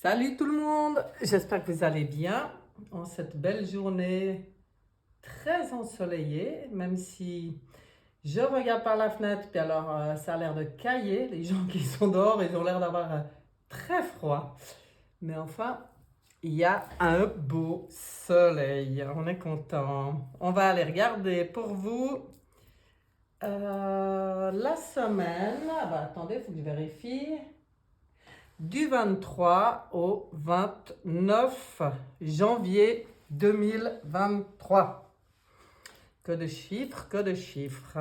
Salut tout le monde, j'espère que vous allez bien en cette belle journée très ensoleillée, même si je regarde par la fenêtre, puis alors ça a l'air de cailler, les gens qui sont dehors, ils ont l'air d'avoir très froid. Mais enfin, il y a un beau soleil, on est content. On va aller regarder pour vous la semaine. Ah bah, attendez, il faut que je vérifie. Du 23 au 29 janvier 2023. Que de chiffres, que de chiffres.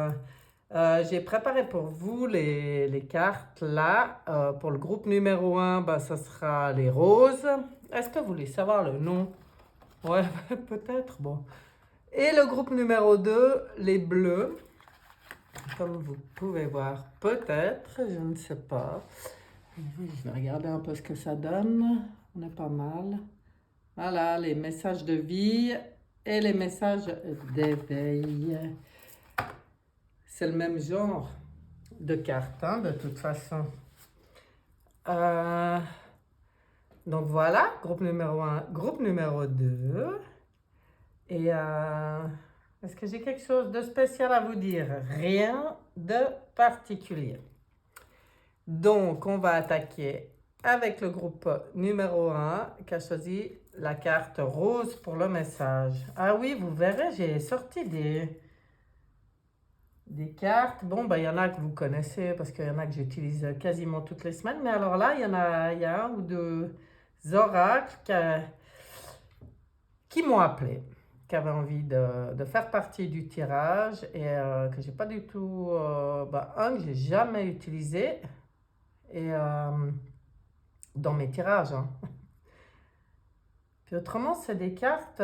J'ai préparé pour vous les cartes là. Pour le groupe numéro 1, bah, ça sera les roses. Est-ce que vous voulez savoir le nom? Ouais, peut-être, bon. Et le groupe numéro 2, les bleus. Comme vous pouvez voir, peut-être, je ne sais pas. Je vais regarder un peu ce que ça donne. On est pas mal. Voilà, les messages de vie et les messages d'éveil. C'est le même genre de cartes, hein, de toute façon. Donc voilà, groupe numéro 1, groupe numéro 2. Et est-ce que j'ai quelque chose de spécial à vous dire? Rien de particulier. Donc, on va attaquer avec le groupe numéro 1 qui a choisi la carte rose pour le message. Ah oui, vous verrez, j'ai sorti des cartes. Bon, ben, il y en a que vous connaissez parce qu'il y en a que j'utilise quasiment toutes les semaines. Mais alors là, il y a un ou deux oracles qui m'ont appelé, qui avaient envie de faire partie du tirage et que j'ai pas du tout... un que j'ai jamais utilisé. Et dans mes tirages, hein. Puis autrement, c'est des cartes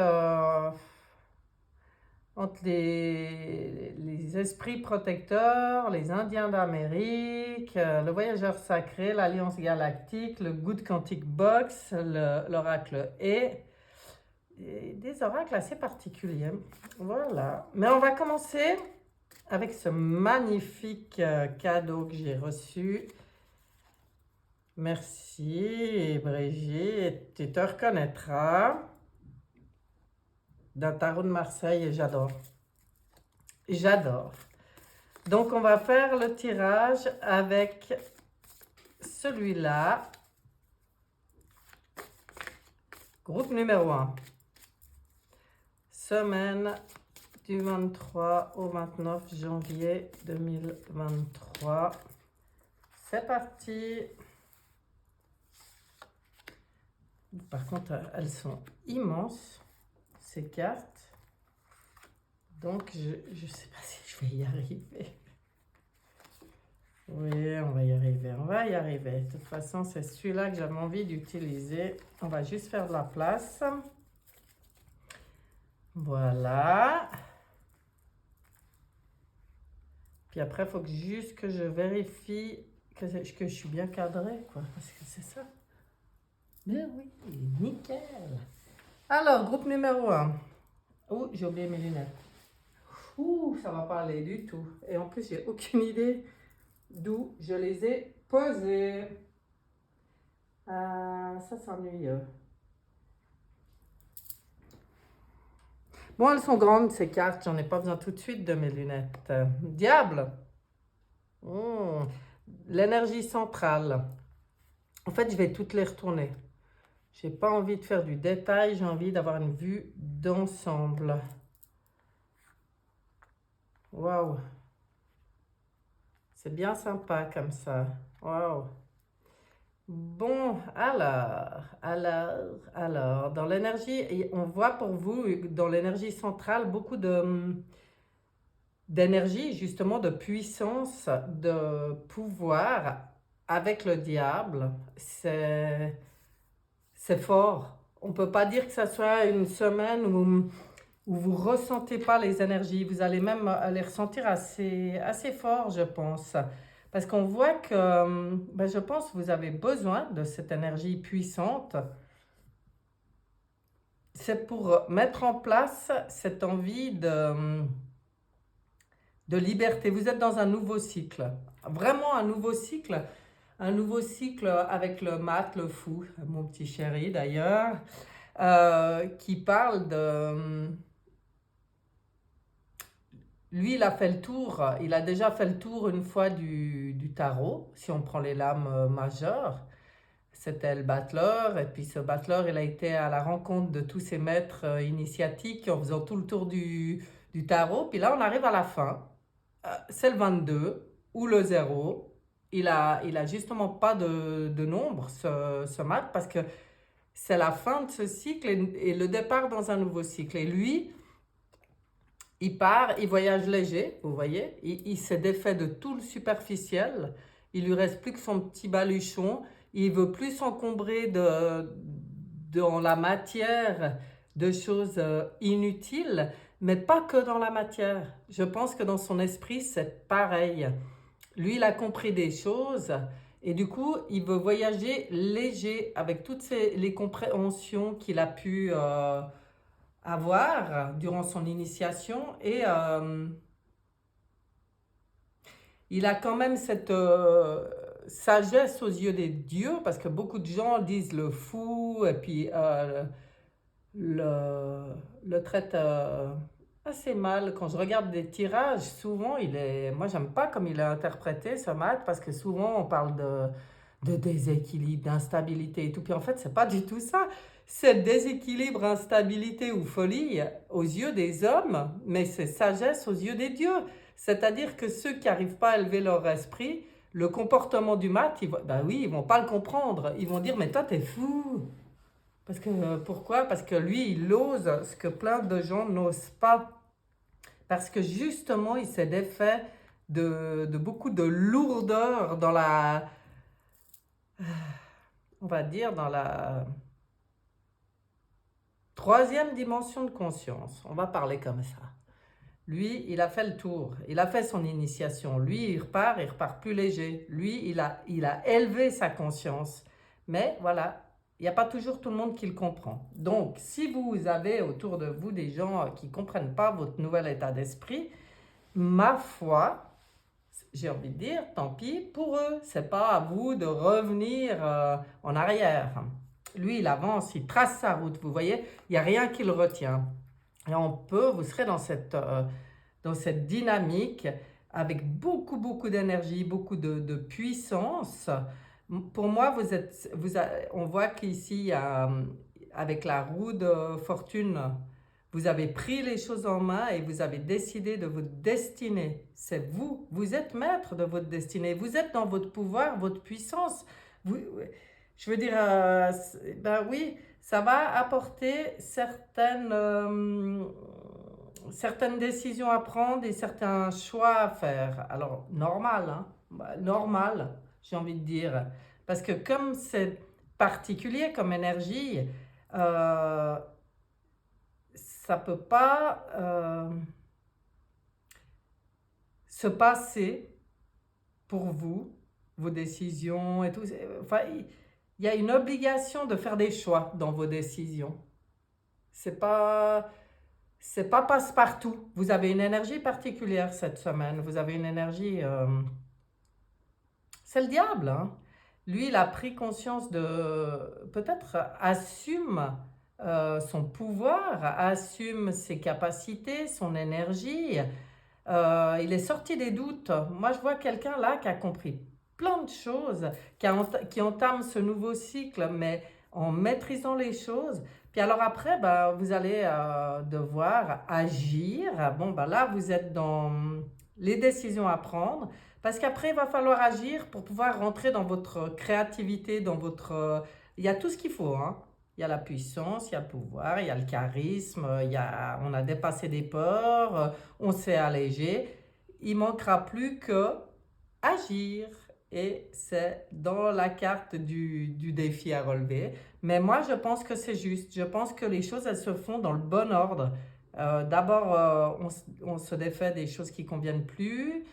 entre les esprits protecteurs, les Indiens d'Amérique, le voyageur sacré, l'Alliance galactique, le Good Quantic Box, l'oracle et des oracles assez particuliers. Voilà. Mais on va commencer avec ce magnifique cadeau que j'ai reçu. Merci Brigitte, tu te reconnaîtras. D'un tarot de Marseille, j'adore. J'adore. Donc on va faire le tirage avec celui-là. Groupe numéro 1. Semaine du 23 au 29 janvier 2023. C'est parti. Par contre, elles sont immenses, ces cartes. Donc, je ne sais pas si je vais y arriver. Oui, on va y arriver, on va y arriver. De toute façon, c'est celui-là que j'avais envie d'utiliser. On va juste faire de la place. Voilà. Puis après, il faut juste que je vérifie que je suis bien cadré, quoi. Parce que c'est ça. Mais oui, nickel. Alors, groupe numéro 1. Oh, j'ai oublié mes lunettes. Ouh, ça va pas aller du tout. Et en plus, j'ai aucune idée d'où je les ai posées. Ça, c'est ennuyeux. Bon, elles sont grandes, ces cartes. J'en ai pas besoin tout de suite de mes lunettes. Diable. L'énergie centrale. En fait, je vais toutes les retourner. J'ai pas envie de faire du détail, j'ai envie d'avoir une vue d'ensemble. Waouh! C'est bien sympa comme ça. Waouh! Bon, alors, dans l'énergie, on voit pour vous, dans l'énergie centrale, beaucoup d'énergie, justement, de puissance, de pouvoir avec le diable. C'est fort. On ne peut pas dire que ça soit une semaine où vous ne ressentez pas les énergies. Vous allez même les ressentir assez fort, je pense. Parce qu'on voit que, je pense que vous avez besoin de cette énergie puissante. C'est pour mettre en place cette envie de liberté. Vous êtes dans un nouveau cycle. Vraiment un nouveau cycle. un nouveau cycle avec le mat, le fou, mon petit chéri d'ailleurs, qui parle de... Lui, il a fait le tour, il a déjà fait le tour une fois du tarot, si on prend les lames majeures. C'était le battleur, et puis ce battleur, il a été à la rencontre de tous ses maîtres initiatiques en faisant tout le tour du tarot. Puis là, on arrive à la fin. C'est le 22 ou le 0. Il a justement pas de nombre, ce mat, parce que c'est la fin de ce cycle et le départ dans un nouveau cycle. Et lui, il part, il voyage léger, vous voyez, il s'est défait de tout le superficiel, il lui reste plus que son petit baluchon, il veut plus s'encombrer dans la matière de choses inutiles, mais pas que dans la matière. Je pense que dans son esprit, c'est pareil. Lui, il a compris des choses et du coup, il veut voyager léger avec toutes les compréhensions qu'il a pu avoir durant son initiation et il a quand même cette sagesse aux yeux des dieux parce que beaucoup de gens disent le fou et puis le traite assez mal. Quand je regarde des tirages, souvent moi j'aime pas comme il est interprété ce mat parce que souvent on parle de déséquilibre, d'instabilité et tout. Puis en fait, c'est pas du tout ça. C'est déséquilibre, instabilité ou folie aux yeux des hommes, mais c'est sagesse aux yeux des dieux. C'est-à-dire que ceux qui n'arrivent pas à élever leur esprit, le comportement du mat, ben oui, ils vont pas le comprendre. Ils vont dire, mais toi, t'es fou. Parce que, pourquoi? Parce que lui, il ose ce que plein de gens n'osent pas. Parce que justement, il s'est défait de beaucoup de lourdeur dans on va dire, dans la troisième dimension de conscience. On va parler comme ça. Lui, il a fait le tour, il a fait son initiation. Lui, il repart plus léger. Lui, il a élevé sa conscience. Mais voilà, il n'y a pas toujours tout le monde qui le comprend. Donc, si vous avez autour de vous des gens qui ne comprennent pas votre nouvel état d'esprit, ma foi, j'ai envie de dire, tant pis pour eux. C'est pas à vous de revenir en arrière. Lui, il avance, il trace sa route. Vous voyez, il n'y a rien qui le retient. Et vous serez dans cette dynamique avec beaucoup, beaucoup d'énergie, beaucoup de puissance. Pour moi, on voit qu'ici, avec la roue de fortune, vous avez pris les choses en main et vous avez décidé de votre destinée. C'est vous. Vous êtes maître de votre destinée. Vous êtes dans votre pouvoir, votre puissance. Je veux dire, ben oui, ça va apporter certaines décisions à prendre et certains choix à faire. Alors, normal, hein? Normal, j'ai envie de dire. Parce que comme c'est particulier comme énergie, ça ne peut pas se passer pour vous, vos décisions et tout. Enfin, il y a une obligation de faire des choix dans vos décisions. C'est pas passe-partout. Vous avez une énergie particulière cette semaine. Vous avez une énergie... c'est le diable, hein? Lui, il a pris conscience peut-être assume son pouvoir, assume ses capacités, son énergie. Il est sorti des doutes. Moi, je vois quelqu'un là qui a compris plein de choses, qui entame ce nouveau cycle, mais en maîtrisant les choses. Puis alors après, bah, vous allez devoir agir. Bon, bah là, vous êtes dans les décisions à prendre. Parce qu'après, il va falloir agir pour pouvoir rentrer dans votre créativité, dans votre... il y a tout ce qu'il faut, hein. Il y a la puissance, il y a le pouvoir, il y a le charisme, on a dépassé des peurs, on s'est allégé. Il manquera plus que agir. Et c'est dans la carte du défi à relever. Mais moi, je pense que c'est juste. Je pense que les choses, elles se font dans le bon ordre. D'abord, on se défait des choses qui ne conviennent plus.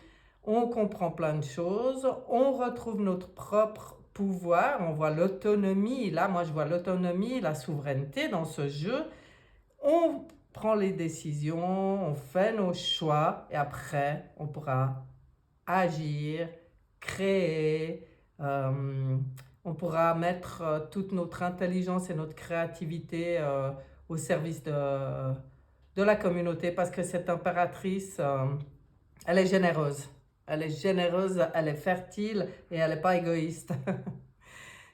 On comprend plein de choses. On retrouve notre propre pouvoir. On voit l'autonomie. Là, moi, je vois l'autonomie, la souveraineté dans ce jeu. On prend les décisions, on fait nos choix et après, on pourra agir, créer, On pourra mettre toute notre intelligence et notre créativité au service de la communauté parce que cette impératrice, elle est généreuse. Elle est généreuse, elle est fertile et elle n'est pas égoïste.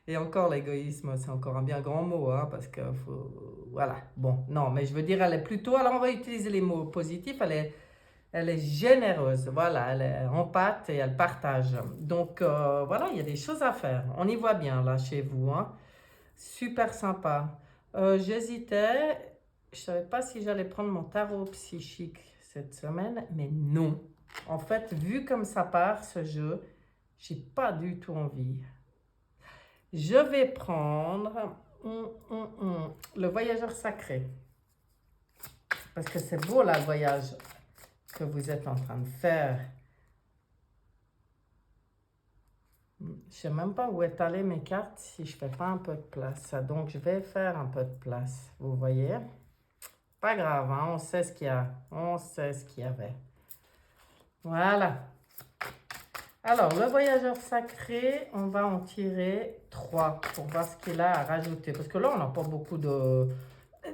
Et encore, l'égoïsme, c'est encore un bien grand mot, hein, parce que faut... Voilà, bon, non, mais je veux dire, elle est plutôt... Alors, on va utiliser les mots positifs, elle est généreuse, voilà, elle est en pâte et elle partage. Donc, voilà, il y a des choses à faire. On y voit bien, là, chez vous, hein. Super sympa. J'hésitais, je ne savais pas si j'allais prendre mon tarot psychique cette semaine, mais non. En fait, vu comme ça part, ce jeu, j'ai pas du tout envie. Je vais prendre le voyageur sacré. Parce que c'est beau là, le voyage que vous êtes en train de faire. Je ne sais même pas où est allée mes cartes si je ne fais pas un peu de place. Donc, je vais faire un peu de place. Vous voyez? Pas grave, hein, on sait ce qu'il y a. On sait ce qu'il y avait. Voilà. Alors, le voyageur sacré, on va en tirer 3 pour voir ce qu'il a à rajouter. Parce que là, on n'a pas beaucoup de...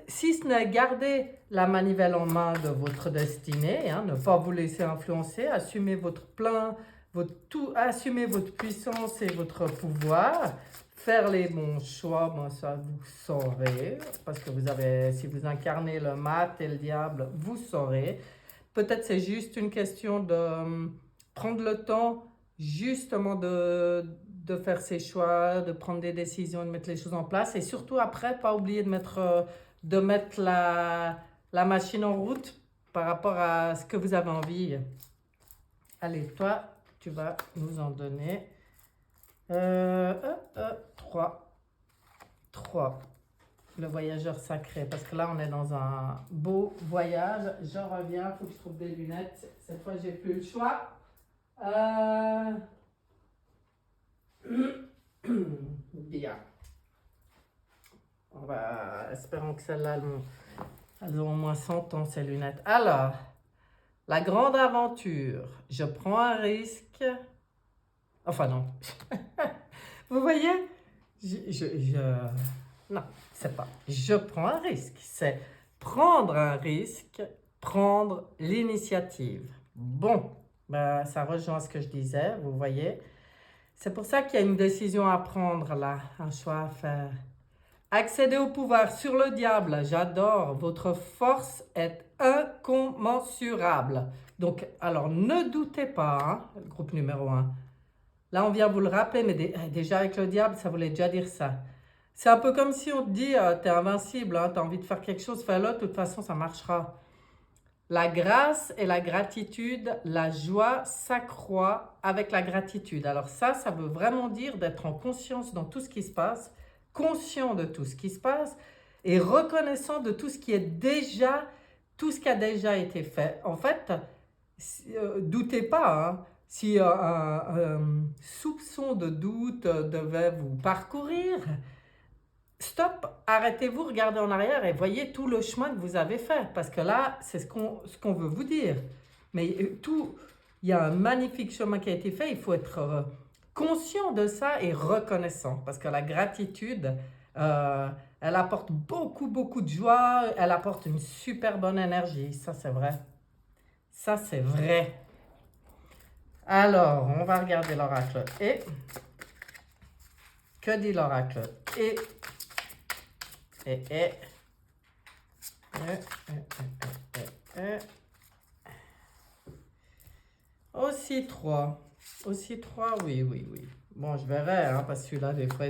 Si ce n'est garder la manivelle en main de votre destinée, hein, ne pas vous laisser influencer, assumer votre plein, assumer votre puissance et votre pouvoir, faire les bons choix, bon, ça vous saurez, parce que vous avez, si vous incarnez le mat et le diable, vous saurez. Peut-être c'est juste une question de prendre le temps justement de faire ses choix, de prendre des décisions, de mettre les choses en place et surtout après, pas oublier de mettre la machine en route par rapport à ce que vous avez envie. Allez, toi, tu vas nous en donner 3. 3. Le voyageur sacré, parce que là, on est dans un beau voyage. Je reviens, il faut que je trouve des lunettes. Cette fois, j'ai plus le choix. Bien. Espérons que celles-là, elles ont au moins 100 ans, ces lunettes. Alors, la grande aventure. Je prends un risque. Enfin, non. Vous voyez? Non, c'est pas. Je prends un risque. C'est prendre un risque, prendre l'initiative. Bon, ben, ça rejoint ce que je disais, vous voyez. C'est pour ça qu'il y a une décision à prendre là, un choix à faire. Accéder au pouvoir sur le diable, j'adore. Votre force est incommensurable. Donc, alors ne doutez pas, hein, groupe numéro 1. Là, on vient vous le rappeler, mais déjà avec le diable, ça voulait déjà dire ça. C'est un peu comme si on te dit, t'es invincible, hein, t'as envie de faire quelque chose, fais-le, de toute façon, ça marchera. La grâce et la gratitude, la joie s'accroît avec la gratitude. Alors ça veut vraiment dire d'être en conscience dans tout ce qui se passe, conscient de tout ce qui se passe et reconnaissant de tout ce qui a déjà été fait. En fait, doutez pas, hein, si un soupçon de doute devait vous parcourir, stop, arrêtez-vous, regardez en arrière et voyez tout le chemin que vous avez fait. Parce que là, c'est ce qu'on veut vous dire. Mais il y a un magnifique chemin qui a été fait. Il faut être conscient de ça et reconnaissant. Parce que la gratitude, elle apporte beaucoup, beaucoup de joie. Elle apporte une super bonne énergie. Ça, c'est vrai. Ça, c'est vrai. Alors, on va regarder l'oracle. Et que dit l'oracle? Et aussi 3. Aussi 3, oui. Bon, je verrai, hein, parce que celui-là, des fois,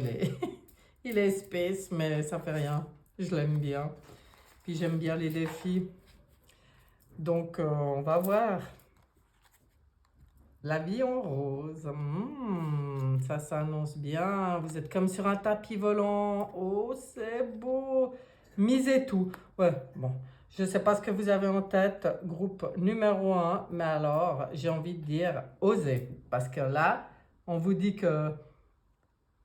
il est space, mais ça fait rien. Je l'aime bien. Puis j'aime bien les défis. Donc, on va voir. La vie en rose. Ça s'annonce bien. Vous êtes comme sur un tapis volant. Oh, c'est beau. Misez tout. Ouais, bon. Je ne sais pas ce que vous avez en tête, groupe numéro 1, mais alors, j'ai envie de dire, osez. Parce que là, on vous dit que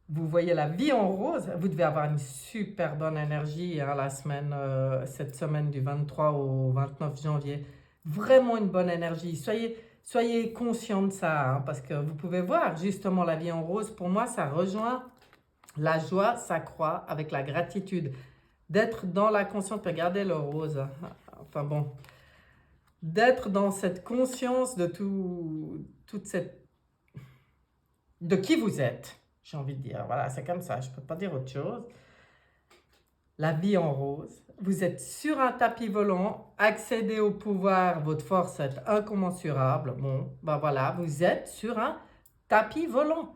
vous voyez la vie en rose. Vous devez avoir une super bonne énergie, hein, cette semaine du 23 au 29 janvier. Vraiment une bonne énergie. Soyez conscient de ça, hein, parce que vous pouvez voir justement la vie en rose. Pour moi, ça rejoint la joie, s'accroît avec la gratitude. D'être dans la conscience, regardez le rose, hein. Enfin bon, d'être dans cette conscience de toute cette... de qui vous êtes, j'ai envie de dire. Voilà, c'est comme ça, je ne peux pas dire autre chose. La vie en rose. Vous êtes sur un tapis volant, accédez au pouvoir, votre force est incommensurable. Bon, ben voilà, vous êtes sur un tapis volant.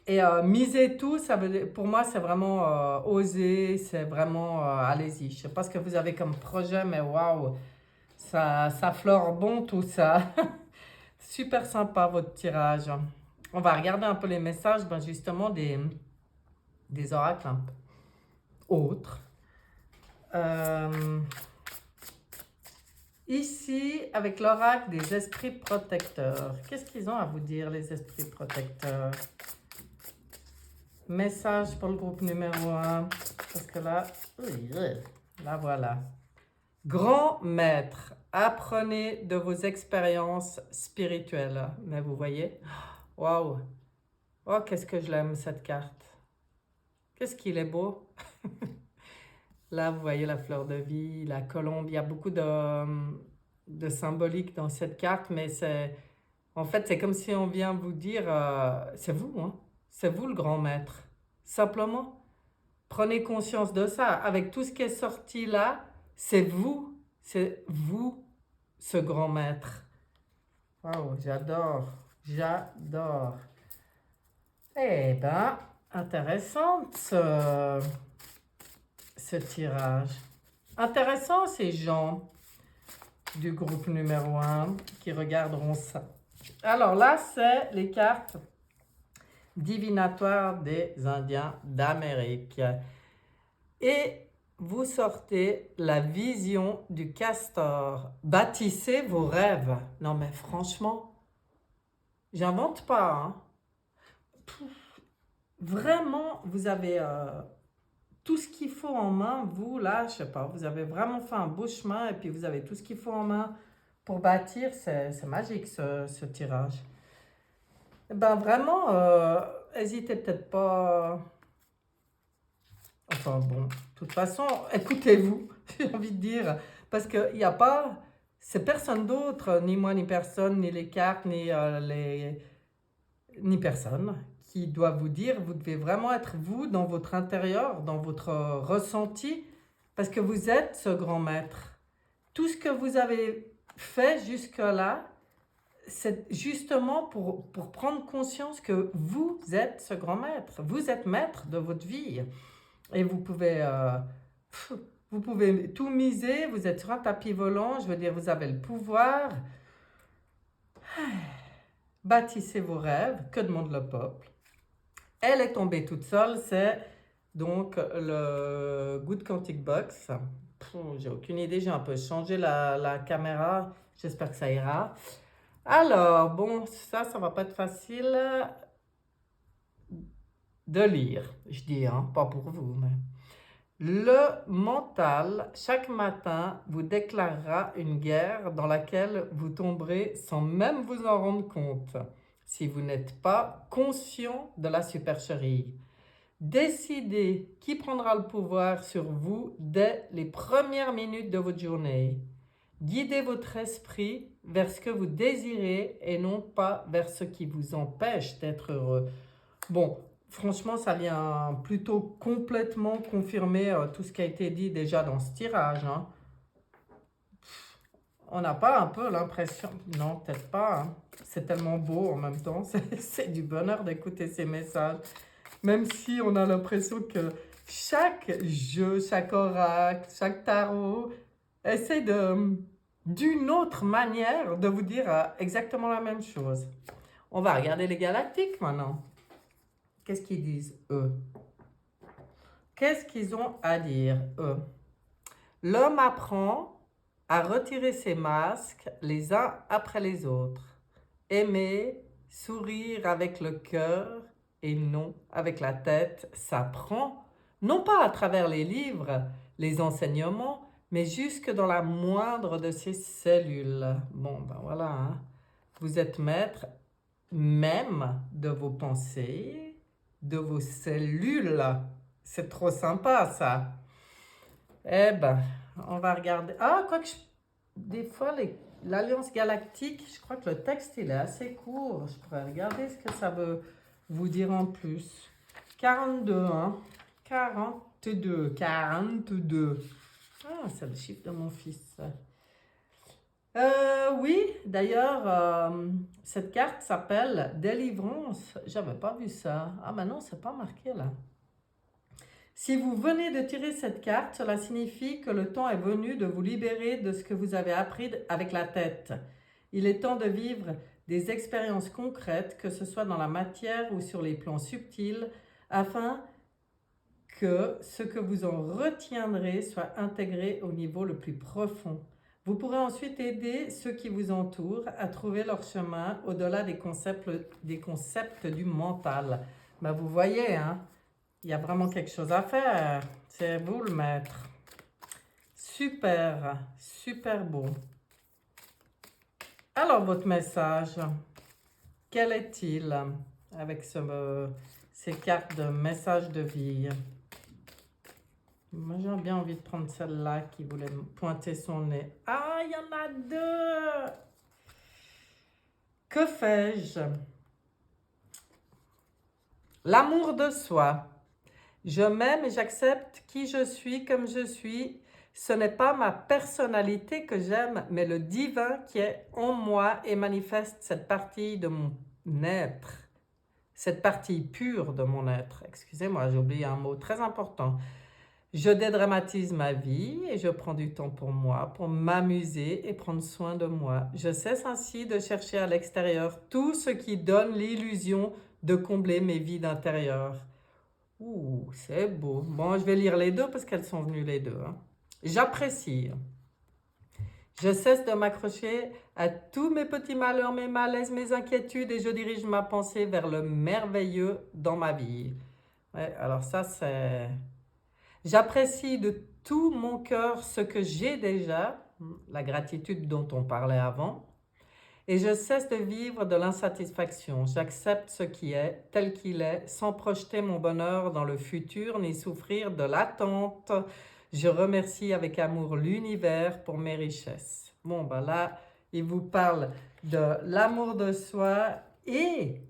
Et miser tout, ça veut dire, pour moi, c'est vraiment oser, c'est vraiment allez-y. Je ne sais pas ce que vous avez comme projet, mais waouh, ça fleure bon tout ça. Super sympa votre tirage. On va regarder un peu les messages, ben justement des oracles un peu autres. Ici, avec l'oracle des esprits protecteurs. Qu'est-ce qu'ils ont à vous dire, les esprits protecteurs? Message pour le groupe numéro 1. Parce que là, là voilà. Grand maître, apprenez de vos expériences spirituelles. Mais vous voyez, waouh! Oh, qu'est-ce que je l'aime cette carte. Qu'est-ce qu'il est beau. Là, vous voyez la fleur de vie, la colombe. Il y a beaucoup de symbolique dans cette carte, mais en fait, c'est comme si on vient vous dire, c'est vous, hein? C'est vous le grand maître. Simplement, prenez conscience de ça. Avec tout ce qui est sorti là, c'est vous, ce grand maître. Waouh, j'adore, j'adore. Eh ben, intéressant ce tirage. Intéressant ces gens du groupe numéro 1 qui regarderont ça. Alors là, c'est les cartes divinatoires des Indiens d'Amérique. Et vous sortez la vision du castor. Bâtissez vos rêves. Non mais franchement, j'invente pas, hein. Vraiment, vous avez tout ce qu'il faut en main. Vous, là, je sais pas, vous avez vraiment fait un beau chemin et puis vous avez tout ce qu'il faut en main pour bâtir. C'est magique ce tirage. Ben vraiment, n'hésitez peut-être pas. Enfin bon, de toute façon, écoutez-vous, j'ai envie de dire, parce qu'il n'y a pas, c'est personne d'autre, ni moi, ni personne, ni les cartes, ni personne, qui doit vous dire, vous devez vraiment être vous dans votre intérieur, dans votre ressenti, parce que vous êtes ce grand maître. Tout ce que vous avez fait jusque-là, c'est justement pour prendre conscience que vous êtes ce grand maître, vous êtes maître de votre vie. Et vous pouvez tout miser, vous êtes sur un tapis volant, je veux dire, vous avez le pouvoir. Bâtissez vos rêves, que demande le peuple? Elle est tombée toute seule, c'est donc le Good Quantic Box. J'ai aucune idée, j'ai un peu changé la caméra, j'espère que ça ira. Alors, bon, ça va pas être facile de lire, je dis, hein, pas pour vous, mais... Le mental, chaque matin, vous déclarera une guerre dans laquelle vous tomberez sans même vous en rendre compte, si vous n'êtes pas conscient de la supercherie. Décidez qui prendra le pouvoir sur vous dès les premières minutes de votre journée. Guidez votre esprit vers ce que vous désirez et non pas vers ce qui vous empêche d'être heureux. Bon, franchement, ça vient plutôt complètement confirmer tout ce qui a été dit déjà dans ce tirage, hein. On n'a pas un peu l'impression... Non, peut-être pas, hein. C'est tellement beau en même temps. C'est du bonheur d'écouter ces messages. Même si on a l'impression que chaque jeu, chaque oracle, chaque tarot essaie d'une autre manière de vous dire exactement la même chose. On va regarder les galactiques maintenant. Qu'est-ce qu'ils disent, eux? Qu'est-ce qu'ils ont à dire, eux? L'homme apprend à retirer ses masques les uns après les autres. Aimer, sourire avec le cœur et non avec la tête s'apprend, non pas à travers les livres, les enseignements, mais jusque dans la moindre de ses cellules. Bon, ben voilà, hein. Vous êtes maître même de vos pensées, de vos cellules. C'est trop sympa, ça. Eh ben, on va regarder. Ah, quoique, des fois, l'Alliance Galactique, je crois que le texte, il est assez court. Je pourrais regarder ce que ça veut vous dire en plus. 42, hein. 42. Ah, c'est le chiffre de mon fils. Oui, d'ailleurs, cette carte s'appelle Délivrance. J'avais pas vu ça. Ah, mais non, c'est pas marqué là. Si vous venez de tirer cette carte, cela signifie que le temps est venu de vous libérer de ce que vous avez appris avec la tête. Il est temps de vivre des expériences concrètes, que ce soit dans la matière ou sur les plans subtils, afin que ce que vous en retiendrez soit intégré au niveau le plus profond. Vous pourrez ensuite aider ceux qui vous entourent à trouver leur chemin au-delà des concepts du mental. Ben vous voyez, hein, il y a vraiment quelque chose à faire. C'est vous le maître. Super, super beau. Alors, votre message, quel est-il avec ces cartes de message de vie? Moi, j'ai bien envie de prendre celle-là qui voulait me pointer son nez. Ah, il y en a deux! Que fais-je? L'amour de soi. Je m'aime et j'accepte qui je suis comme je suis. Ce n'est pas ma personnalité que j'aime, mais le divin qui est en moi et manifeste cette partie de mon être. Cette partie pure de mon être. Excusez-moi, j'ai oublié un mot très important. Je dédramatise ma vie et je prends du temps pour moi, pour m'amuser et prendre soin de moi. Je cesse ainsi de chercher à l'extérieur tout ce qui donne l'illusion de combler mes vides intérieures. Ouh, c'est beau. Bon, je vais lire les deux parce qu'elles sont venues les deux. Hein. J'apprécie. Je cesse de m'accrocher à tous mes petits malheurs, mes malaises, mes inquiétudes et je dirige ma pensée vers le merveilleux dans ma vie. Ouais, alors ça, c'est... J'apprécie de tout mon cœur ce que j'ai déjà, la gratitude dont on parlait avant, et je cesse de vivre de l'insatisfaction. J'accepte ce qui est, tel qu'il est, sans projeter mon bonheur dans le futur ni souffrir de l'attente. Je remercie avec amour l'univers pour mes richesses. Bon, ben là, il vous parle de l'amour de soi et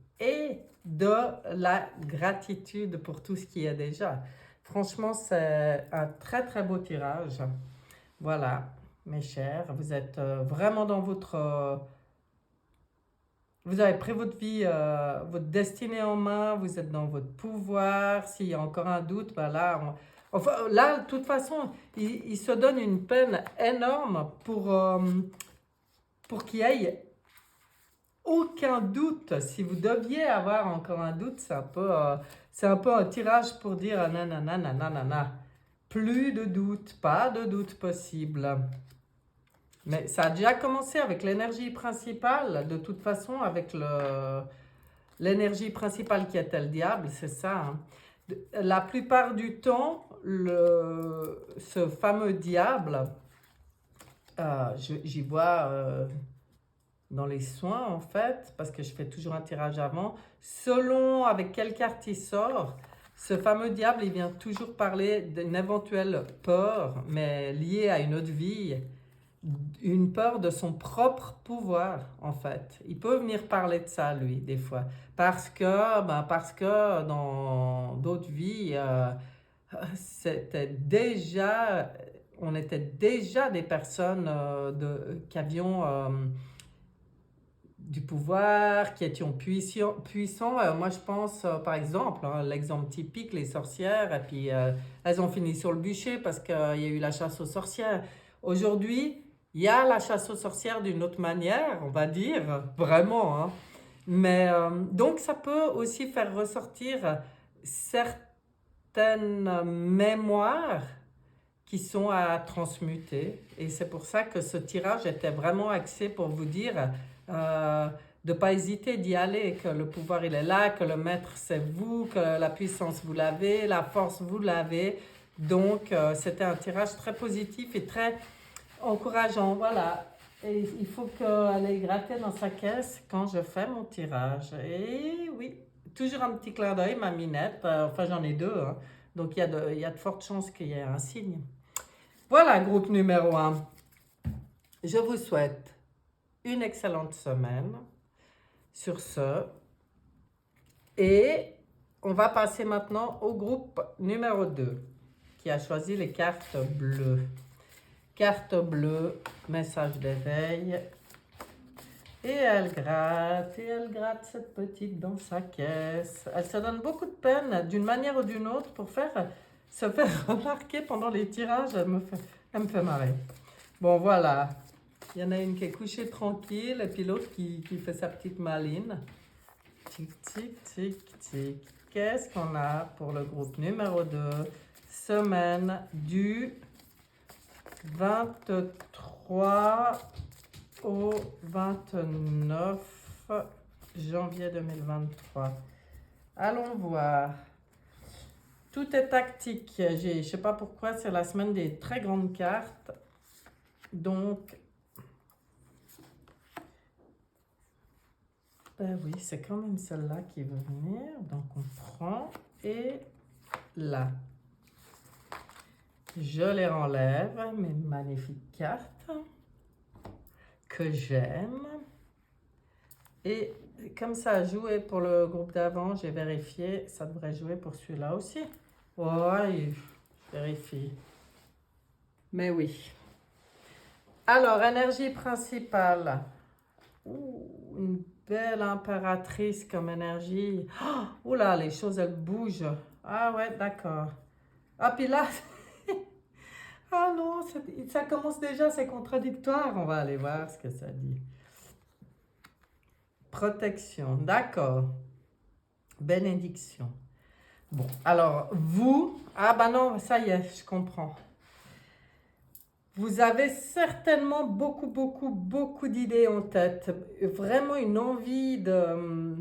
de la gratitude pour tout ce qui est déjà. Franchement, c'est un très très beau tirage. Voilà, mes chers, vous êtes vraiment dans votre... vous avez pris votre vie, votre destinée en main, vous êtes dans votre pouvoir. S'il y a encore un doute, ben là, enfin, là, de toute façon, il se donne une peine énorme pour qu'il y ait aucun doute. Si vous deviez avoir encore un doute, c'est un peu un tirage pour dire nanana, nanana. Plus de doute, pas de doute possible. Mais ça a déjà commencé avec l'énergie principale. De toute façon, avec l'énergie principale qui était le diable, c'est ça. Hein. La plupart du temps, ce fameux diable, j'y vois... dans les soins en fait, parce que je fais toujours un tirage avant, selon avec quelle carte il sort, ce fameux diable, il vient toujours parler d'une éventuelle peur, mais liée à une autre vie, une peur de son propre pouvoir en fait. Il peut venir parler de ça lui, des fois, parce que dans d'autres vies, on était déjà des personnes qui avions... du pouvoir, qui étions puissants. Moi, je pense, par exemple, hein, l'exemple typique, les sorcières, et puis elles ont fini sur le bûcher parce qu'il y a eu la chasse aux sorcières. Aujourd'hui, il y a la chasse aux sorcières d'une autre manière, on va dire, vraiment. Hein. Mais donc, ça peut aussi faire ressortir certaines mémoires qui sont à transmuter. Et c'est pour ça que ce tirage était vraiment axé pour vous dire de ne pas hésiter d'y aller, que le pouvoir il est là, que le maître c'est vous, que la puissance vous l'avez, la force vous l'avez. Donc c'était un tirage très positif et très encourageant. Voilà. Et il faut qu'elle ait gratté dans sa caisse quand je fais mon tirage. Et oui, toujours un petit clin d'œil, ma minette. Enfin, j'en ai deux, hein. Donc, il y a de fortes chances qu'il y ait un signe. Voilà, groupe numéro un. Je vous souhaite une excellente semaine sur ce. Et on va passer maintenant au groupe numéro 2 qui a choisi les cartes bleues. Carte bleue, message d'éveil. Et elle gratte cette petite dans sa caisse. Elle se donne beaucoup de peine d'une manière ou d'une autre pour se faire remarquer pendant les tirages. Elle me fait marrer. Bon, voilà. Il y en a une qui est couchée tranquille et puis l'autre qui fait sa petite maline. Tic, tic, tic, tic. Qu'est-ce qu'on a pour le groupe numéro 2? Semaine du 23 au 29 janvier 2023. Allons voir. Tout est tactique. Je ne sais pas pourquoi, c'est la semaine des très grandes cartes. Donc, ben oui, c'est quand même celle-là qui veut venir. Donc, on prend et là. Je les renlève, mes magnifiques cartes que j'aime. Et comme ça a joué pour le groupe d'avant, j'ai vérifié, ça devrait jouer pour celui-là aussi. Ouais, je vérifie. Mais oui. Alors, énergie principale. Ouh, une belle impératrice comme énergie. Oh là, les choses, elles bougent. Ah ouais, d'accord. Ah, puis là, ah non, ça commence déjà, c'est contradictoire. On va aller voir ce que ça dit. Protection, d'accord. Bénédiction. Bon, alors, vous... Ah bah non, ça y est, je comprends. Vous avez certainement beaucoup d'idées en tête. Vraiment une envie de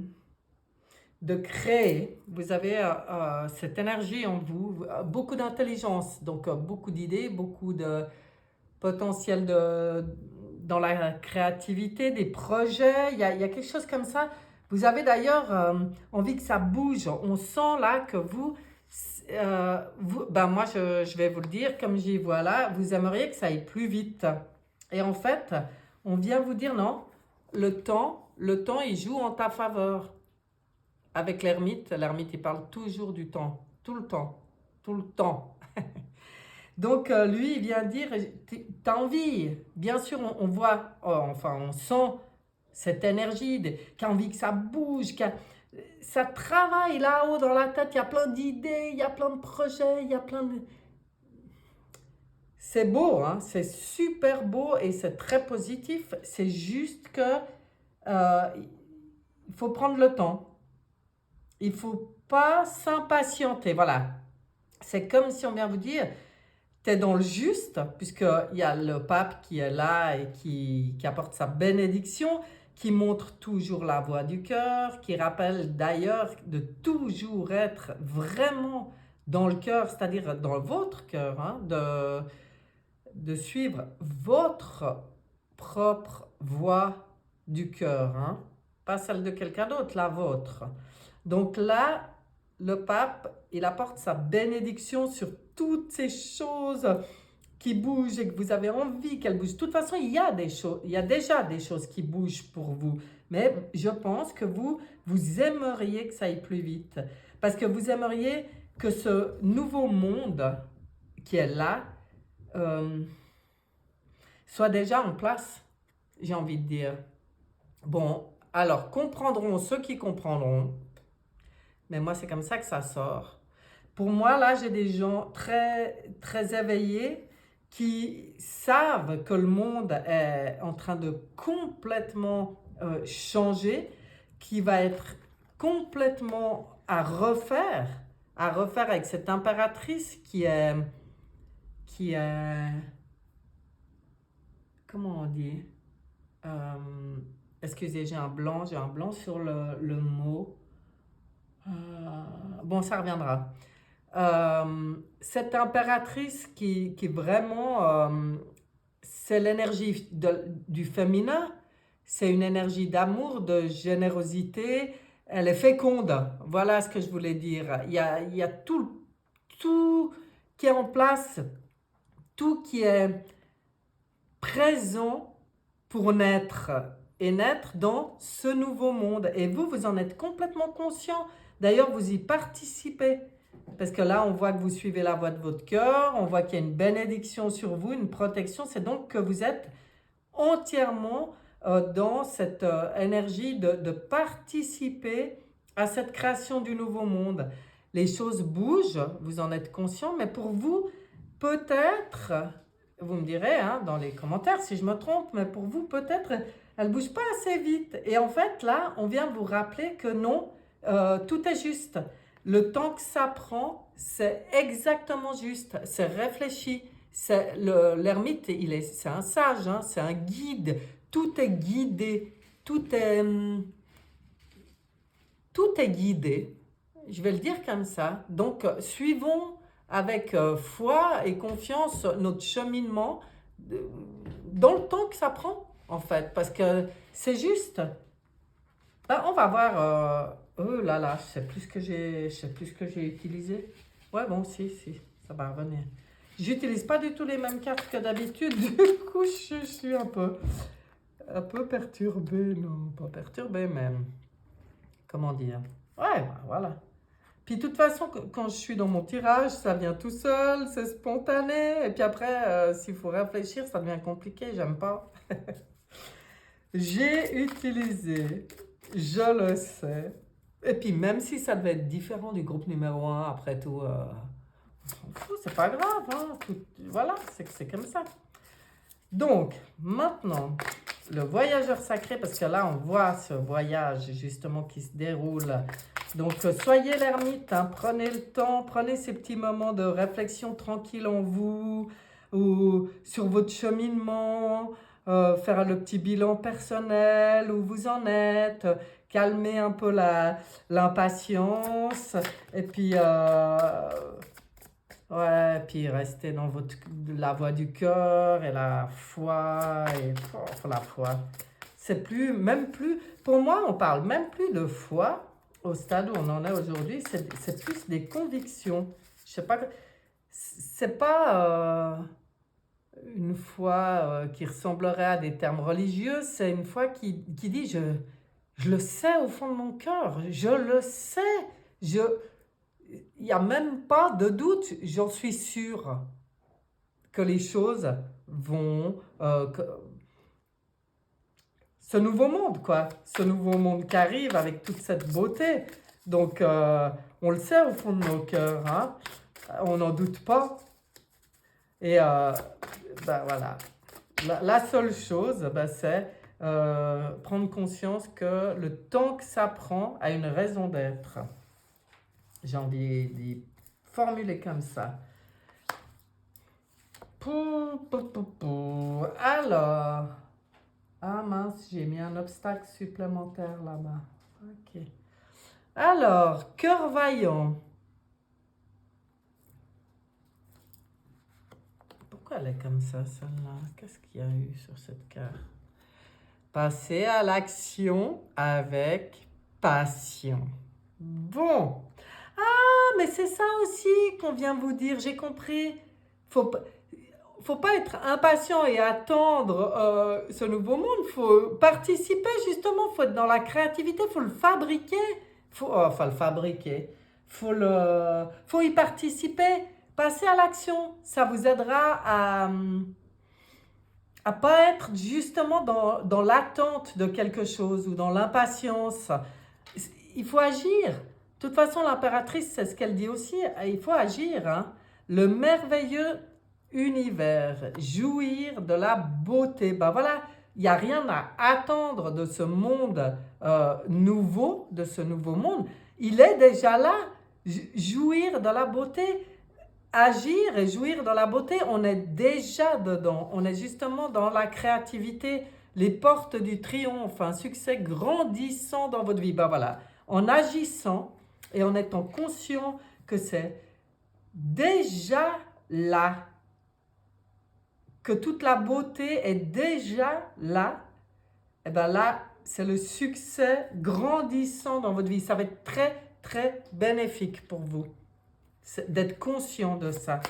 créer. Vous avez cette énergie en vous, beaucoup d'intelligence, donc beaucoup d'idées, beaucoup de potentiel dans la créativité, des projets. Il y a quelque chose comme ça. Vous avez d'ailleurs envie que ça bouge. On sent là que ben moi je vais vous le dire, comme j'y vois là, vous aimeriez que ça aille plus vite. Et en fait, on vient vous dire non, le temps il joue en ta faveur. Avec l'ermite il parle toujours du temps, tout le temps, tout le temps. Donc lui, il vient dire, t'as envie, bien sûr, on voit, enfin on sent cette énergie, qui a envie que ça bouge, ça travaille là-haut dans la tête, il y a plein d'idées, il y a plein de projets, il y a plein de... C'est beau, hein? C'est super beau et c'est très positif, c'est juste que il faut prendre le temps. Il ne faut pas s'impatienter, voilà. C'est comme si on vient vous dire, tu es dans le juste, puisqu'il y a le pape qui est là et qui apporte sa bénédiction, qui montre toujours la voie du cœur, qui rappelle d'ailleurs de toujours être vraiment dans le cœur, c'est-à-dire dans votre cœur, hein, de suivre votre propre voie du cœur, hein, pas celle de quelqu'un d'autre, la vôtre. Donc là, le pape, il apporte sa bénédiction sur toutes ces choses qui bougent et que vous avez envie qu'elles bougent. De toute façon, il y a déjà des choses qui bougent pour vous. Mais je pense que vous aimeriez que ça aille plus vite. Parce que vous aimeriez que ce nouveau monde qui est là soit déjà en place, j'ai envie de dire. Bon, alors, comprendront ceux qui comprendront. Mais moi, c'est comme ça que ça sort. Pour moi, là, j'ai des gens très éveillés qui savent que le monde est en train de complètement changer, qui va être complètement à refaire avec cette impératrice qui est, comment on dit? Excusez, j'ai un blanc sur le mot. Bon, ça reviendra. Cette impératrice qui vraiment c'est l'énergie du féminin, c'est une énergie d'amour, de générosité, elle est féconde, voilà ce que je voulais dire. Il y a tout qui est en place, tout qui est présent pour naître et naître dans ce nouveau monde. Et vous en êtes complètement conscient. D'ailleurs, vous y participez. Parce que là, on voit que vous suivez la voie de votre cœur, on voit qu'il y a une bénédiction sur vous, une protection. C'est donc que vous êtes entièrement dans cette énergie de participer à cette création du nouveau monde. Les choses bougent, vous en êtes conscient, mais pour vous, peut-être, vous me direz hein, dans les commentaires si je me trompe, mais pour vous, peut-être, elle ne bouge pas assez vite. Et en fait, là, on vient vous rappeler que non, tout est juste. Le temps que ça prend, c'est exactement juste, c'est réfléchi. L'ermite, c'est un sage, hein, c'est un guide. Tout est guidé, tout est guidé. Je vais le dire comme ça. Donc, suivons avec foi et confiance notre cheminement dans le temps que ça prend, en fait, parce que c'est juste. Ben, on va voir. Oh là là, je sais plus ce que j'ai utilisé. Ouais, bon, si, ça va revenir. J'utilise pas du tout les mêmes cartes que d'habitude, du coup, je suis un peu perturbée, non, pas perturbée, mais comment dire? Ouais, ben, voilà. Puis de toute façon, quand je suis dans mon tirage, ça vient tout seul, c'est spontané. Et puis après, s'il faut réfléchir, ça devient compliqué, j'aime pas. J'ai utilisé, je le sais. Et puis même si ça devait être différent du groupe numéro 1, après tout, on s'en fout, c'est pas grave. Hein, voilà, c'est comme ça. Donc, maintenant, le voyageur sacré, parce que là, on voit ce voyage justement qui se déroule. Donc, soyez l'ermite, hein, prenez le temps, prenez ces petits moments de réflexion tranquille en vous, ou sur votre cheminement, faire le petit bilan personnel, où vous en êtes, calmer un peu l'impatience, et puis... ouais, puis rester dans la voie du cœur et la foi, la foi. C'est même plus, pour moi, on parle même plus de foi au stade où on en est aujourd'hui, c'est plus des convictions. Je sais pas, c'est pas une foi qui ressemblerait à des termes religieux, c'est une foi qui dit je le sais au fond de mon cœur, je le sais, il n'y a même pas de doute, j'en suis sûre que les choses vont... ce nouveau monde, quoi. Ce nouveau monde qui arrive avec toute cette beauté. Donc, on le sait au fond de nos cœurs, hein. On n'en doute pas. Et ben voilà. La seule chose, ben, c'est prendre conscience que le temps que ça prend a une raison d'être. J'ai envie d'y formuler comme ça. Alors, ah mince, j'ai mis un obstacle supplémentaire là-bas. Ok. Alors, cœur vaillant. Pourquoi elle est comme ça, celle-là? Qu'est-ce qu'il y a eu sur cette carte? Passer à l'action avec passion. Bon. Ah, mais c'est ça aussi qu'on vient vous dire, j'ai compris. Faut pas être impatient et attendre ce nouveau monde. Il faut participer justement. Il faut être dans la créativité. Il faut le fabriquer. Enfin, le fabriquer. Faut y participer. Passer à l'action. Ça vous aidera à pas être justement dans l'attente de quelque chose ou dans l'impatience. Il faut agir. De toute façon, l'impératrice, c'est ce qu'elle dit aussi. Il faut agir. Hein. Le merveilleux univers, jouir de la beauté. Ben voilà, il n'y a rien à attendre de ce monde nouveau, de ce nouveau monde. Il est déjà là. Jouir de la beauté, agir et jouir de la beauté, on est déjà dedans. On est justement dans la créativité, les portes du triomphe, un succès grandissant dans votre vie. Ben voilà, en agissant et en étant conscient que c'est déjà là. que toute la beauté est déjà là, et bien là, c'est le succès grandissant dans votre vie. Ça va être très, très bénéfique pour vous d'être conscient de ça.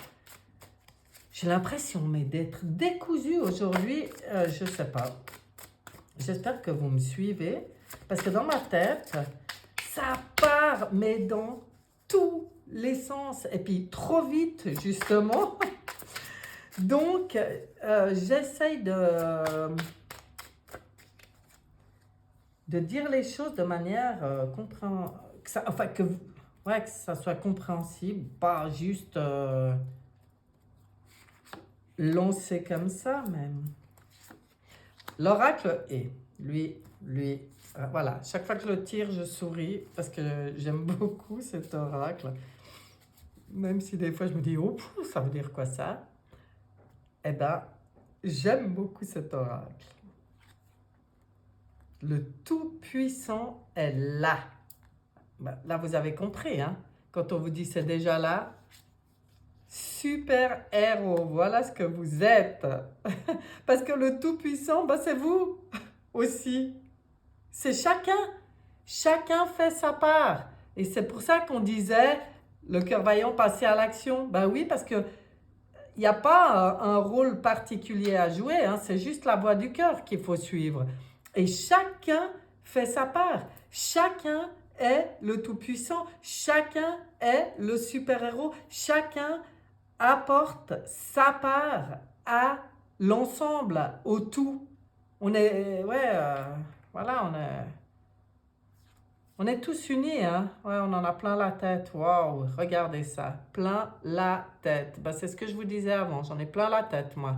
J'ai l'impression d'être décousu aujourd'hui, je ne sais pas. J'espère que vous me suivez, parce que dans ma tête, ça part, mais dans tous les sens, et puis trop vite, justement. Donc, j'essaye de dire les choses de manière que ça soit compréhensible, pas juste lancé comme ça même. L'oracle est, lui, voilà, chaque fois que je le tire, je souris parce que j'aime beaucoup cet oracle. Même si des fois je me dis, oh, ça veut dire quoi ça? Eh bien, j'aime beaucoup cet oracle. Le Tout-Puissant est là. Ben, là, vous avez compris, hein? Quand on vous dit c'est déjà là, super héros, voilà ce que vous êtes. Parce que le Tout-Puissant, ben, c'est vous aussi. C'est chacun. Chacun fait sa part. Et c'est pour ça qu'on disait, le cœur vaillant, passer à l'action. Ben oui, parce que il n'y a pas un rôle particulier à jouer, hein, c'est juste la voix du cœur qu'il faut suivre. Et chacun fait sa part. Chacun est le Tout-Puissant. Chacun est le super-héros. Chacun apporte sa part à l'ensemble, au tout. On est, voilà, on est tous unis, hein? Ouais, on en a plein la tête. Waouh, regardez ça. Plein la tête. Ben, c'est ce que je vous disais avant. J'en ai plein la tête, moi.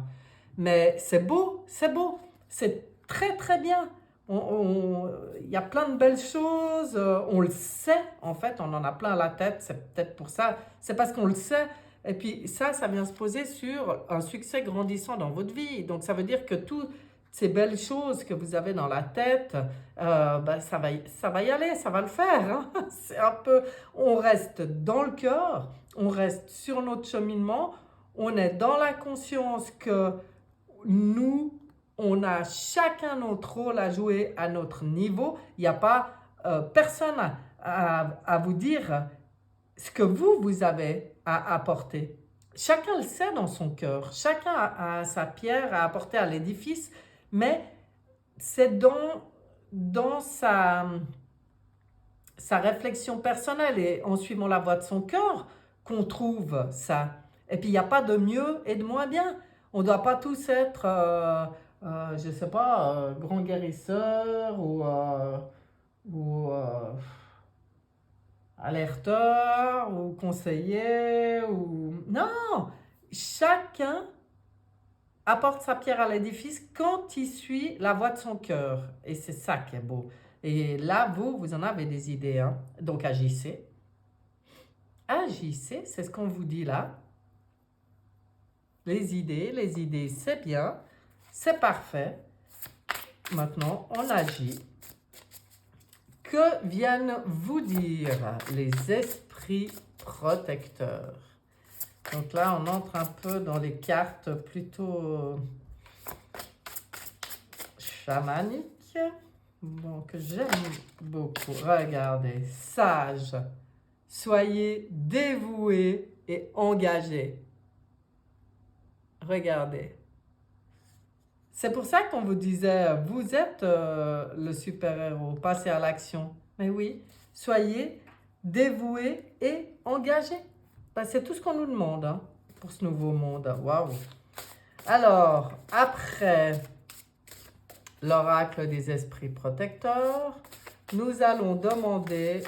Mais c'est beau, c'est beau. C'est très, très bien. Il y a plein de belles choses. On le sait, en fait. On en a plein la tête. C'est peut-être pour ça. C'est parce qu'on le sait. Et puis ça vient se poser sur un succès grandissant dans votre vie. Donc, ça veut dire que tout ces belles choses que vous avez dans la tête, ben ça va y aller, ça va le faire. Hein. C'est un peu, on reste dans le cœur, on reste sur notre cheminement, on est dans la conscience que nous, on a chacun notre rôle à jouer à notre niveau. Il n'y a pas personne à vous dire ce que vous avez à apporter. Chacun le sait dans son cœur, chacun a sa pierre à apporter à l'édifice, mais c'est dans sa réflexion personnelle et en suivant la voie de son cœur qu'on trouve ça. Et puis il n'y a pas de mieux et de moins bien. On ne doit pas tous être, je ne sais pas, grands guérisseurs ou alerteurs ou conseillers. Non, chacun apporte sa pierre à l'édifice quand il suit la voie de son cœur. Et c'est ça qui est beau. Et là, vous en avez des idées. Hein? Donc agissez. Agissez, c'est ce qu'on vous dit là. Les idées, c'est bien. C'est parfait. Maintenant, on agit. Que viennent vous dire les esprits protecteurs? Donc là, on entre un peu dans les cartes plutôt chamaniques. Donc, j'aime beaucoup. Regardez, sage. Soyez dévoués et engagés. Regardez. C'est pour ça qu'on vous disait, vous êtes le super-héros, passez à l'action. Mais oui, soyez dévoués et engagés. Ben, c'est tout ce qu'on nous demande hein, pour ce nouveau monde. Waouh! Alors, après l'oracle des esprits protecteurs, nous allons demander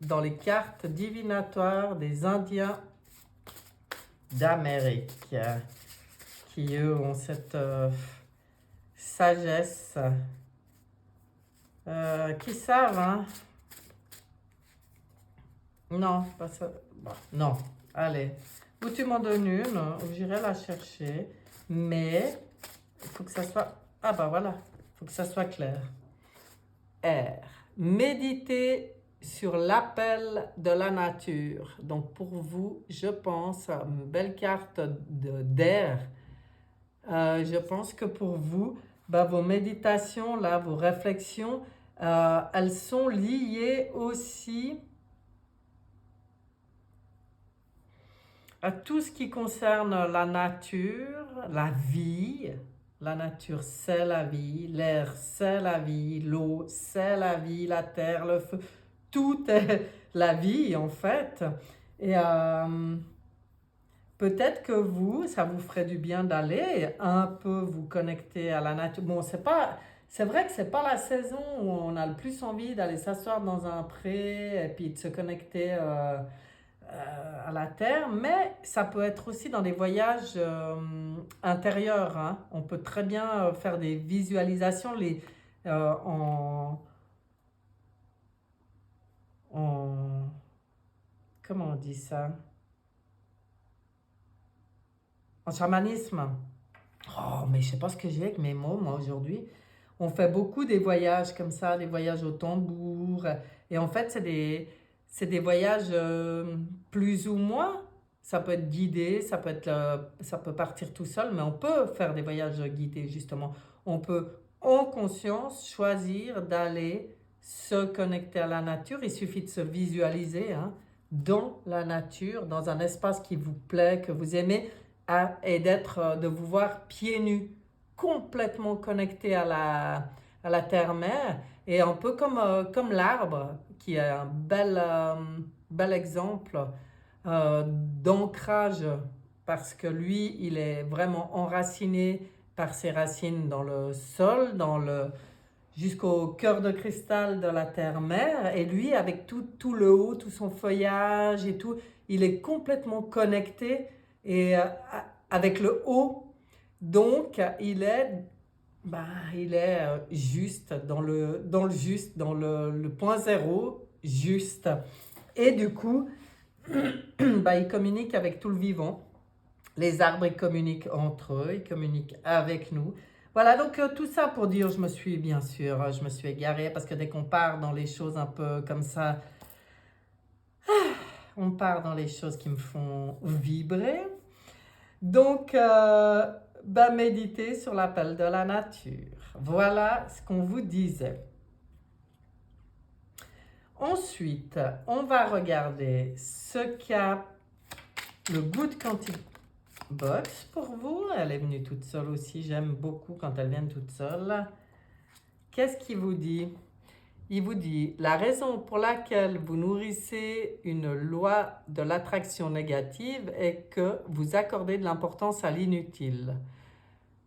dans les cartes divinatoires des Indiens d'Amérique, qui eux ont cette sagesse, qui savent, hein? Non, pas ça. Bon, non, allez. Ou tu m'en donnes une, ou j'irai la chercher, mais il faut que ça soit... Ah bah voilà, il faut que ça soit clair. R. Méditez sur l'appel de la nature. Donc pour vous, je pense, une belle carte d'air. Je pense que pour vous, vos méditations, là, vos réflexions, elles sont liées aussi à tout ce qui concerne la nature, la vie. La nature, c'est la vie. L'air, c'est la vie. L'eau, c'est la vie. La terre, le feu. Tout est la vie, en fait. Et peut-être que vous, ça vous ferait du bien d'aller un peu vous connecter à la nature. Bon, c'est vrai que c'est pas la saison où on a le plus envie d'aller s'asseoir dans un pré et puis de se connecter à la terre, mais ça peut être aussi dans des voyages intérieurs, hein. On peut très bien faire des visualisations en... Comment on dit ça? En chamanisme. Oh, mais je sais pas ce que j'ai avec mes mots, moi, aujourd'hui. On fait beaucoup des voyages comme ça, des voyages au tambour. Et en fait, c'est des voyages plus ou moins. Ça peut être guidé, ça peut partir tout seul, mais on peut faire des voyages guidés, justement. On peut, en conscience, choisir d'aller se connecter à la nature. Il suffit de se visualiser, hein, dans la nature, dans un espace qui vous plaît, que vous aimez et de vous voir pieds nus, complètement connecté à la terre-mère, et un peu comme l'arbre, qui est un bel exemple d'ancrage, parce que lui, il est vraiment enraciné par ses racines dans le sol, jusqu'au cœur de cristal de la terre-mère, et lui, avec tout le haut, tout son feuillage et tout, il est complètement connecté et avec le haut. Donc, il est juste, dans le juste, dans le point zéro, juste. Et du coup, il communique avec tout le vivant. Les arbres, ils communiquent entre eux, ils communiquent avec nous. Voilà, donc tout ça pour dire, je me suis égarée, parce que dès qu'on part dans les choses un peu comme ça, on part dans les choses qui me font vibrer. Donc, méditer sur l'appel de la nature. Voilà ce qu'on vous disait. Ensuite, on va regarder ce qu'a le Good Quantic Box pour vous. Elle est venue toute seule aussi. J'aime beaucoup quand elles viennent toutes seules. Qu'est-ce qu'il vous dit? Il vous dit, la raison pour laquelle vous nourrissez une loi de l'attraction négative est que vous accordez de l'importance à l'inutile.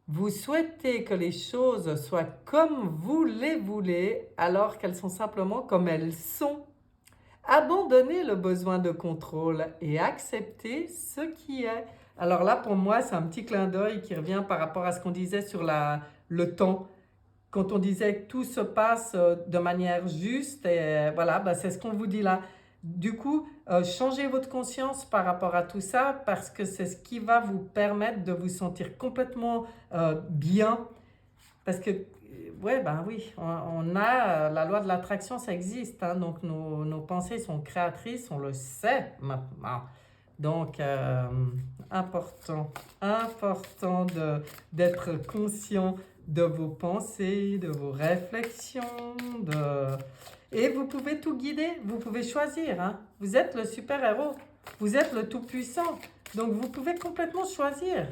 Vous souhaitez que les choses soient comme vous les voulez, alors qu'elles sont simplement comme elles sont. Abandonnez le besoin de contrôle et acceptez ce qui est. Alors là, pour moi, c'est un petit clin d'œil qui revient par rapport à ce qu'on disait sur le temps. Quand on disait que tout se passe de manière juste, et voilà, c'est ce qu'on vous dit là. Du coup, changez votre conscience par rapport à tout ça, parce que c'est ce qui va vous permettre de vous sentir complètement bien. Parce que, ouais, oui, on a la loi de l'attraction, ça existe, hein, donc nos pensées sont créatrices, on le sait maintenant. Donc, important d'être conscient de vos pensées, de vos réflexions, et vous pouvez tout guider, vous pouvez choisir, hein. Vous êtes le super-héros, vous êtes le tout-puissant, donc vous pouvez complètement choisir.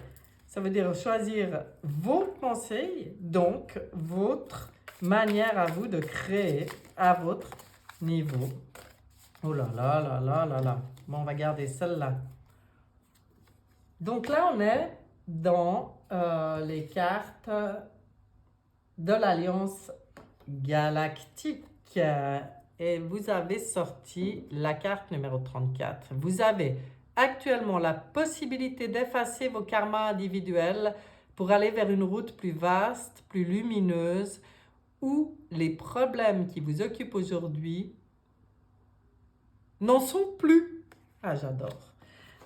Ça veut dire choisir vos pensées, donc votre manière à vous de créer à votre niveau. Oh là là là là là là. Bon, on va garder celle-là. Donc là, on est dans les cartes de l'Alliance Galactique. Et vous avez sorti la carte numéro 34. Vous avez actuellement la possibilité d'effacer vos karmas individuels pour aller vers une route plus vaste, plus lumineuse, où les problèmes qui vous occupent aujourd'hui n'en sont plus. Ah, j'adore.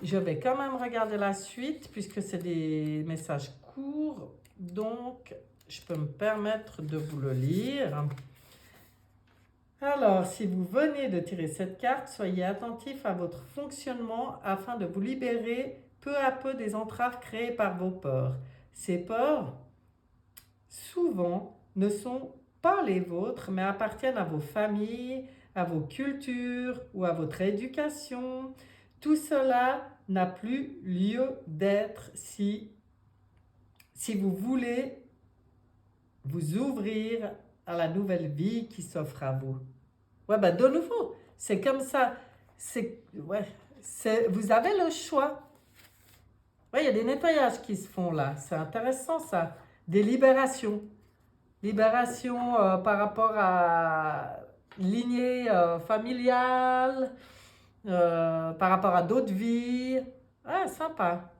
Je vais quand même regarder la suite puisque c'est des messages courts, donc je peux me permettre de vous le lire. Alors, si vous venez de tirer cette carte, soyez attentif à votre fonctionnement afin de vous libérer peu à peu des entraves créées par vos peurs. Ces peurs, souvent, ne sont pas les vôtres, mais appartiennent à vos familles, à vos cultures ou à votre éducation. Tout cela n'a plus lieu d'être si vous voulez vous ouvrir à la nouvelle vie qui s'offre à vous. Ouais, ben de nouveau, c'est comme ça. Vous avez le choix. Ouais, il y a des nettoyages qui se font là. C'est intéressant ça. Des libérations. Libération par rapport à lignée familiale, par rapport à d'autres vies. Ah, sympa.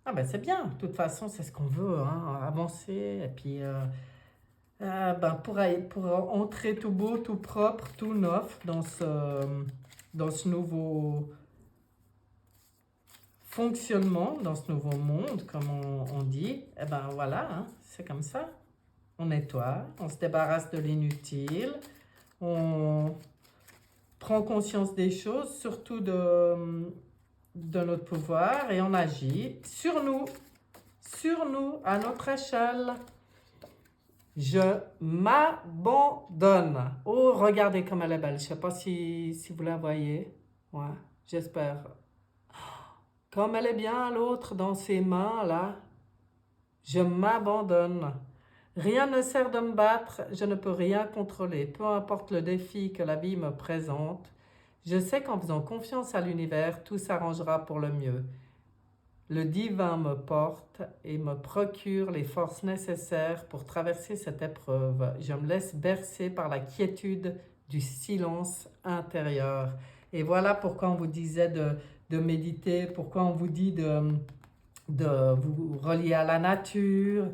Ah ben c'est bien. De toute façon, c'est ce qu'on veut, hein, avancer. Et puis, pour entrer tout beau, tout propre, tout neuf dans ce nouveau fonctionnement, dans ce nouveau monde, comme on dit, eh ben voilà, hein, c'est comme ça. On nettoie, on se débarrasse de l'inutile, on prend conscience des choses, surtout de notre pouvoir, et on agit sur nous, à notre échelle. Je m'abandonne. Oh, regardez comme elle est belle. Je ne sais pas si vous la voyez. Ouais, j'espère. Comme elle est bien, l'autre, dans ses mains, là. Je m'abandonne. Rien ne sert de me battre. Je ne peux rien contrôler. Peu importe le défi que la vie me présente. Je sais qu'en faisant confiance à l'univers, tout s'arrangera pour le mieux. Le divin me porte et me procure les forces nécessaires pour traverser cette épreuve. Je me laisse bercer par la quiétude du silence intérieur. Et voilà pourquoi on vous disait de méditer, pourquoi on vous dit de vous relier à la nature,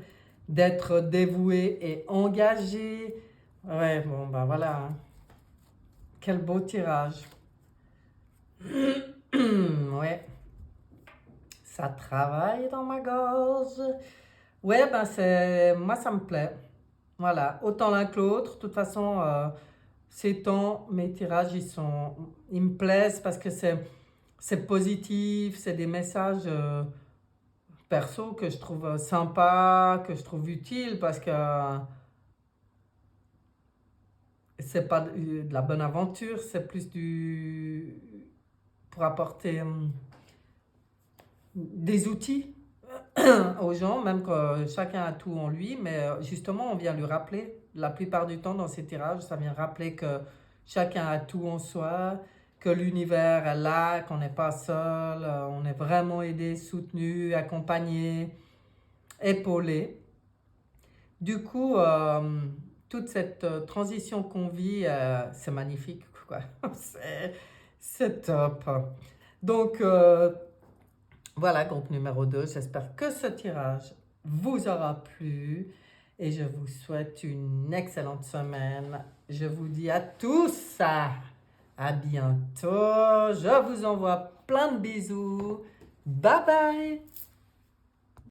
d'être dévoué et engagé. Ouais, bon, ben voilà. Hein. Quel beau tirage. Ouais. Ça travaille dans ma gorge. Ouais, moi ça me plaît. Voilà, autant l'un que l'autre. De toute façon, ces temps, mes tirages, ils me plaisent parce que c'est positif, c'est des messages perso que je trouve sympa, que je trouve utile parce que c'est pas de la bonne aventure, c'est plus pour apporter des outils aux gens, même que chacun a tout en lui, mais justement, on vient lui rappeler, la plupart du temps dans ces tirages, ça vient rappeler que chacun a tout en soi, que l'univers est là, qu'on n'est pas seul, on est vraiment aidé, soutenu, accompagné, épaulé. Du coup, toute cette transition qu'on vit, c'est magnifique, quoi. C'est top. Donc, voilà, groupe numéro 2. J'espère que ce tirage vous aura plu et je vous souhaite une excellente semaine. Je vous dis à tous à bientôt. Je vous envoie plein de bisous. Bye bye.